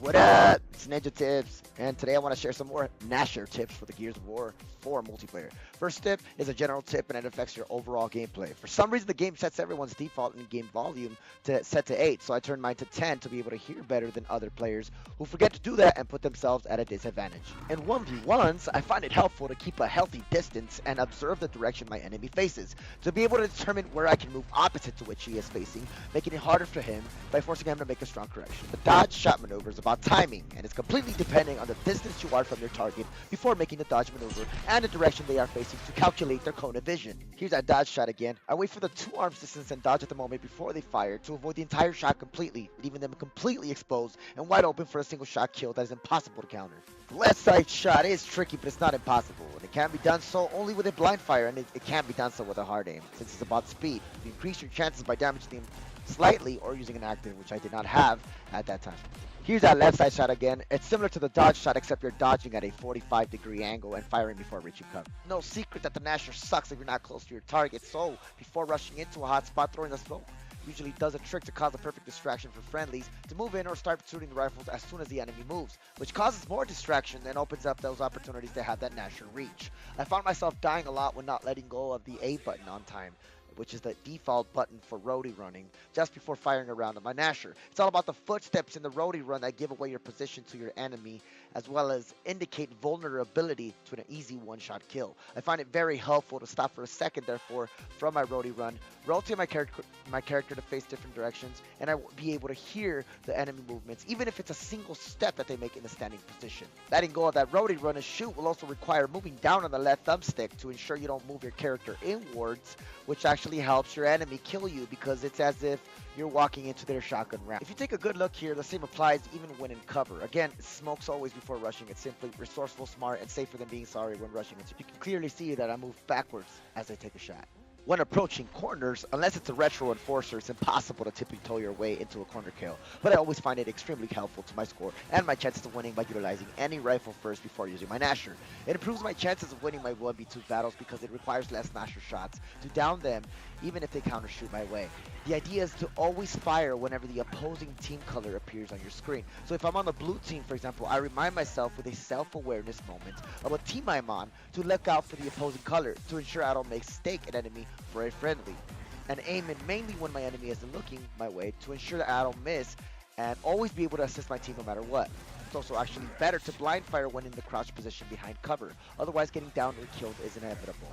What up? It's Ninja Tips, and today I want to share some more Gnasher tips for the Gears of War 4 multiplayer. First tip is a general tip, and it affects your overall gameplay. For some reason, the game sets everyone's default in-game volume set to 8, so I turned mine to 10 to be able to hear better than other players who forget to do that and put themselves at a disadvantage. In 1v1s, I find it helpful to keep a healthy distance and observe the direction my enemy faces, to be able to determine where I can move opposite to which he is facing, making it harder for him by forcing him to make a strong correction. The dodge shot maneuver is about timing, and it's completely depending on the distance you are from your target before making the dodge maneuver and the direction they are facing to calculate their cone of vision. Here's that dodge shot again. I wait for the 2 arms distance and dodge at the moment before they fire to avoid the entire shot completely, leaving them completely exposed and wide open for a single shot kill that is impossible to counter. The left side shot is tricky, but it's not impossible, and it can be done so only with a blind fire, and it can be done so with a hard aim, since it's about speed. You increase your chances by damaging them slightly or using an active, which I did not have at that time. Here's that left side shot again. It's similar to the dodge shot, except you're dodging at a 45-degree angle and firing before reaching cover. No secret that the Gnasher sucks if you're not close to your target, so before rushing into a hot spot, throwing a smoke usually does a trick to cause a perfect distraction for friendlies to move in or start shooting the rifles as soon as the enemy moves, which causes more distraction and opens up those opportunities to have that Gnasher reach. I found myself dying a lot when not letting go of the A button on time, which is the default button for roadie running, just before firing around on my Gnasher. It's all about the footsteps in the roadie run that give away your position to your enemy, as well as indicate vulnerability to an easy one-shot kill. I find it very helpful to stop for a second, therefore, from my roadie run, rotate my character to face different directions, and I will be able to hear the enemy movements, even if it's a single step that they make in a standing position. Letting go of that roadie run and shoot will also require moving down on the left thumbstick to ensure you don't move your character inwards, which actually helps your enemy kill you because it's as if you're walking into their shotgun round. If you take a good look here, the same applies even when in cover. Again, smokes always before rushing. It's simply resourceful, smart, and safer than being sorry when rushing it. You can clearly see that I move backwards as I take a shot. When approaching corners, unless it's a retro enforcer, it's impossible to tiptoe your way into a corner kill, but I always find it extremely helpful to my score and my chances of winning by utilizing any rifle first before using my Gnasher. It improves my chances of winning my 1v2 battles because it requires less Gnasher shots to down them, even if they counter shoot my way. The idea is to always fire whenever the opposing team color appears on your screen. So if I'm on the blue team, for example, I remind myself with a self-awareness moment of what team I'm on to look out for the opposing color to ensure I don't mistake an enemy for a friendly, and aim in mainly when my enemy isn't looking my way to ensure that I don't miss and always be able to assist my team no matter what. It's also actually better to blind fire when in the crouch position behind cover, otherwise getting downed or killed is inevitable.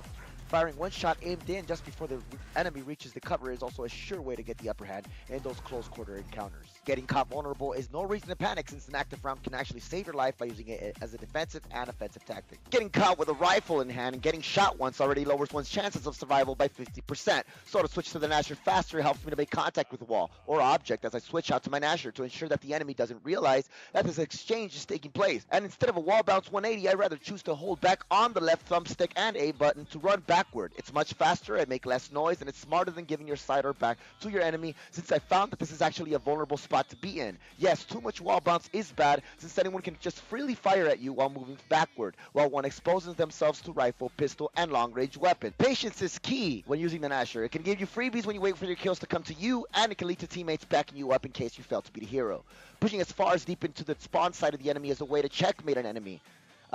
Firing one shot aimed in just before the enemy reaches the cover is also a sure way to get the upper hand in those close quarter encounters. Getting caught vulnerable is no reason to panic, since an active round can actually save your life by using it as a defensive and offensive tactic. Getting caught with a rifle in hand and getting shot once already lowers one's chances of survival by 50%. So to switch to the Gnasher faster helps me to make contact with the wall or object as I switch out to my Gnasher to ensure that the enemy doesn't realize that this exchange is taking place. And instead of a wall bounce 180, I'd rather choose to hold back on the left thumbstick and A button to run backward. It's much faster, I make less noise, and it's smarter than giving your side or back to your enemy, since I found that this is actually a vulnerable spot to be in. Yes, too much wall bounce is bad, since anyone can just freely fire at you while moving backward, while one exposes themselves to rifle, pistol, and long-range weapon. Patience is key when using the Gnasher. It can give you freebies when you wait for your kills to come to you, and it can lead to teammates backing you up in case you fail to be the hero. Pushing as far as deep into the spawn side of the enemy is a way to checkmate an enemy.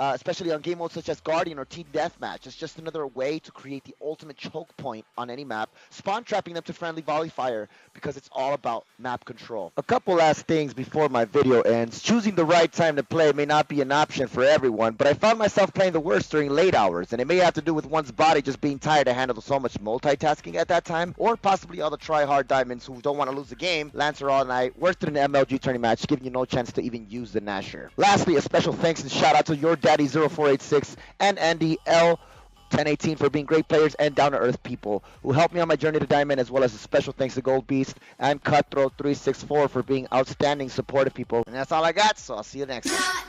Especially on game modes such as Guardian or Team Deathmatch. It's just another way to create the ultimate choke point on any map, spawn trapping them to friendly volley fire, because it's all about map control. A couple last things before my video ends. Choosing the right time to play may not be an option for everyone, but I found myself playing the worst during late hours, and it may have to do with one's body just being tired to handle so much multitasking at that time, or possibly all the try-hard diamonds who don't want to lose the game, Lancer all night, worse than an MLG tourney match, giving you no chance to even use the Gnasher. Lastly, a special thanks and shout out to your Daddy 0486 and Andy L 1018 for being great players and down-to-earth people who helped me on my journey to Diamond, as well as a special thanks to Gold Beast and Cutthroat 364 for being outstanding supportive people. And that's all I got, so I'll see you next time.